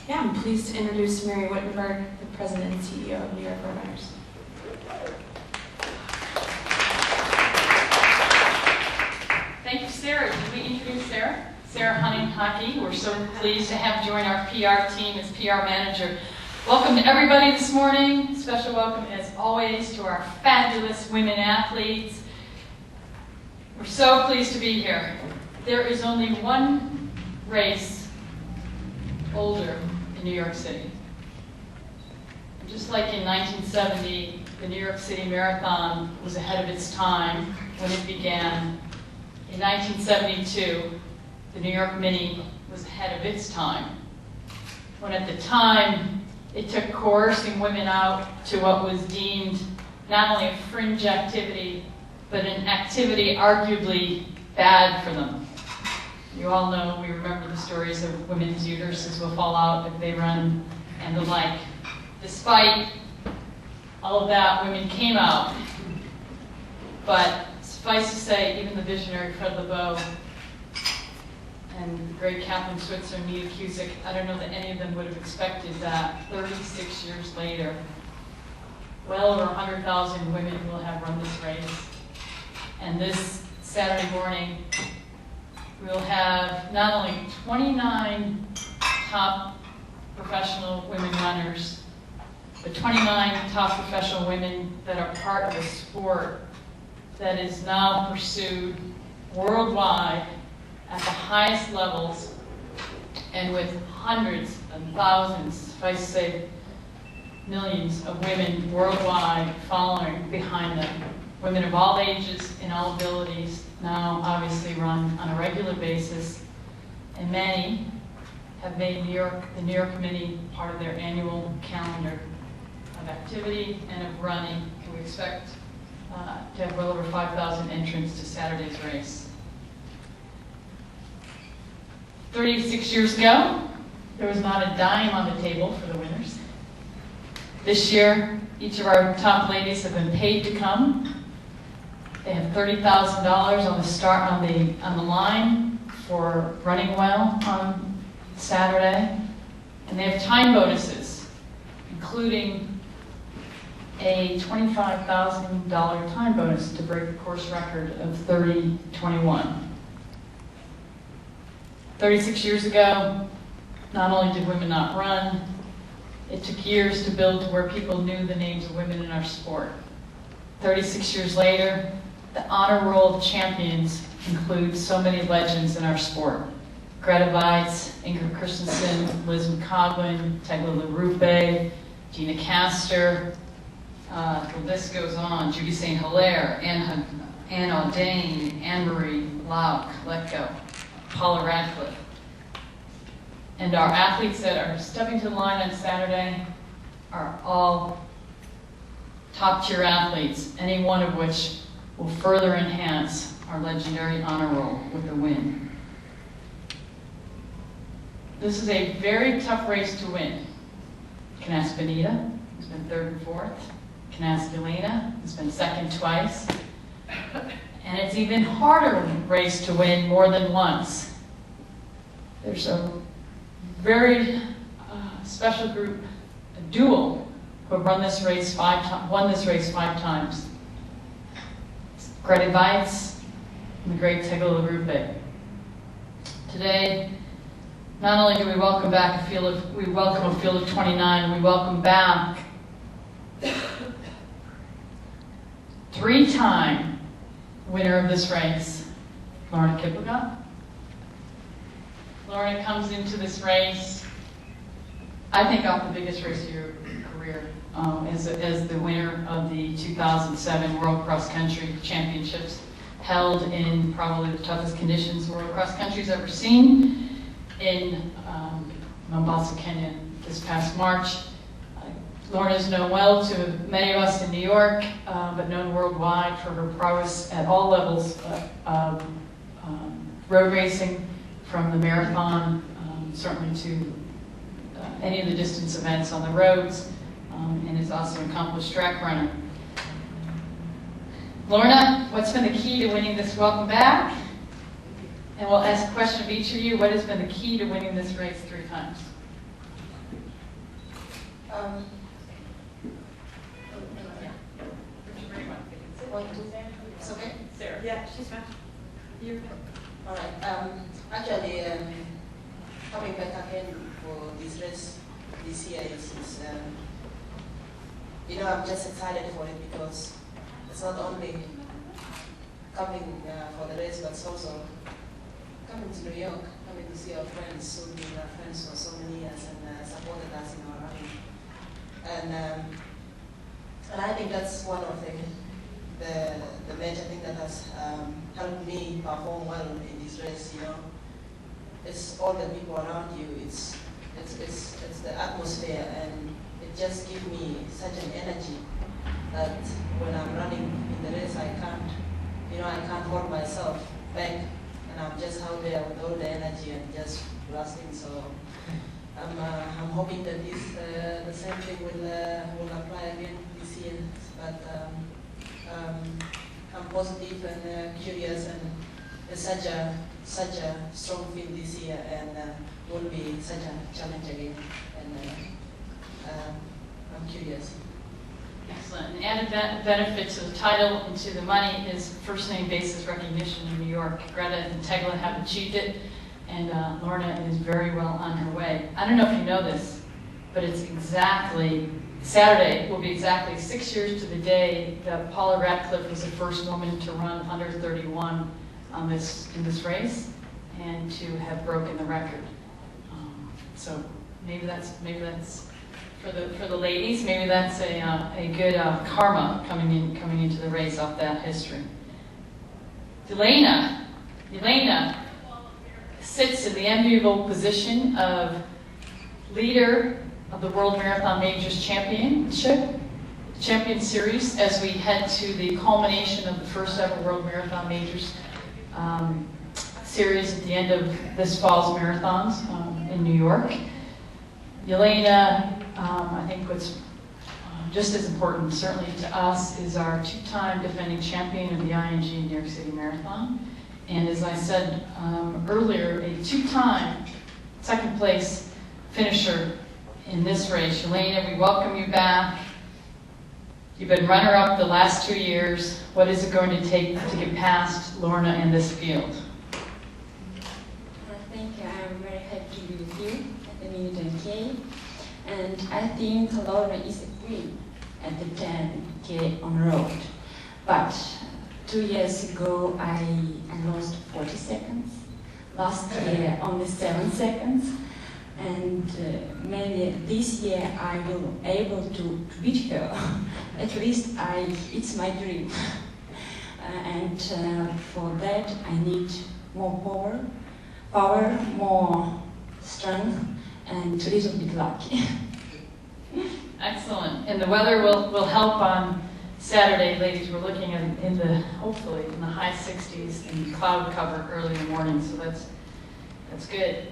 Yeah, I'm pleased to introduce Mary Wittenberg, the President and CEO of NYRR Runners. Thank you, Sarah. Did we introduce Sarah? Sarah Hunning-Hockey. We're so pleased to have join our PR team as PR manager. Welcome to everybody this morning. Special welcome, as always, to our fabulous women athletes. We're so pleased to be here. There is only one race older in New York City. Just like in 1970, the New York City Marathon was ahead of its time when it began. In 1972, the New York Mini was ahead of its time, when at the time it took coercing women out to what was deemed not only a fringe activity, but an activity arguably bad for them. You all know, we remember the stories of women's uteruses will fall out if they run and the like. Despite all of that, women came out. But suffice to say, even the visionary Fred Lebow and the great Catherine Switzer and Nita Cusick, I don't know that any of them would have expected that 36 years later, well over 100,000 women will have run this race. And this Saturday morning, we'll have not only 29 top professional women runners, but 29 top professional women that are part of a sport that is now pursued worldwide at the highest levels and with hundreds and thousands, if I say millions of women worldwide following behind them. Women of all ages and all abilities now obviously run on a regular basis, and many have made the New York Mini part of their annual calendar of activity and of running. And we expect to have well over 5,000 entrants to Saturday's race. 36 years ago, there was not a dime on the table for the winners. This year, each of our top ladies have been paid to come. They have $30,000 on the line for running well on Saturday, and they have time bonuses, including a $25,000 time bonus to break the course record of 30:21. 36 years ago, not only did women not run, it took years to build to where people knew the names of women in our sport. 36 years later, the honor roll of champions includes so many legends in our sport. Greta Weitz, Ingrid Christensen, Liz McCogwin, Tegla LaRupe, Gina Castor, the list goes on. Judy St. Hilaire, Anne Audain, Anne-Marie Lauk, Letko, Paula Radcliffe. And our athletes that are stepping to the line on Saturday are all top-tier athletes, any one of which will further enhance our legendary honor roll with a win. This is a very tough race to win. You can ask Benita, who's been third and fourth. You can ask Jelena, who's been second twice. And it's even harder race to win more than once. There's a very special group, a duo, who have won this race 5 times. Greta Weitz and the great Tegla LaRupe. Today, not only do we welcome back we welcome a field of 29, we welcome back 3-time winner of this race, Lornah Kiplagat. Lornah comes into this race, I think, off the biggest race of your career, as the winner of the 2007 World Cross Country Championships, held in probably the toughest conditions World Cross Country's ever seen in Mombasa, Kenya, this past March. Lornah is known well to many of us in New York, but known worldwide for her prowess at all levels of road racing, from the marathon, certainly to any of the distance events on the roads, and is also an accomplished track runner. Lornah, what's been the key to winning this? Welcome back. And we'll ask a question of each of you. What has been the key to winning this race 3 times? Um, One, two, it's okay? Sarah. Yeah, she's fine. You're All right. Actually, coming back again for this race this year is I'm just excited for it because it's not only coming for the race, but it's also coming to New York, coming to see our friends who've been our friends for so many years and supported us in our running. And I think that's one of the major thing that has helped me perform well in this race. It's all the people around you. It's the atmosphere, and it just gives me such an energy that when I'm running in the race, I can't hold myself back, and I'm just out there with all the energy and just blasting. So I'm hoping that the same thing will apply again this year. But I'm positive and curious, and it's such a strong field this year, and will be such a challenge again. And I'm curious. Excellent. An added benefit to the title and to the money is first name basis recognition in New York. Greta and Tegla have achieved it, and Lornah is very well on her way. I don't know if you know this, but it's Saturday will be exactly 6 years to the day that Paula Radcliffe was the first woman to run under 31 in this race, and to have broken the record. So maybe that's for the ladies. Maybe that's a good karma coming into the race off that history. Jelena sits in the enviable position of leader of the World Marathon Majors Champion Series as we head to the culmination of the first ever World Marathon Majors series at the end of this fall's marathons in New York. Jelena, I think what's just as important, certainly to us, is our two-time defending champion of the ING New York City Marathon. And as I said earlier, a two-time second place finisher in this race. Jelena, we welcome you back. You've been runner-up the last 2 years. What is it going to take to get past Lornah in this field? Thank you. I'm very happy to be with you at the Minute and I think Lornah is a queen at the 10K on road. But 2 years ago, I lost 40 seconds. Last year, only 7 seconds. And maybe this year I will be able to beat her. At least it's my dream. And for that I need more power, more strength, and a little bit lucky. Excellent. And the weather will help on Saturday, ladies. We're looking at hopefully in the high 60s and cloud cover early in the morning, so that's good.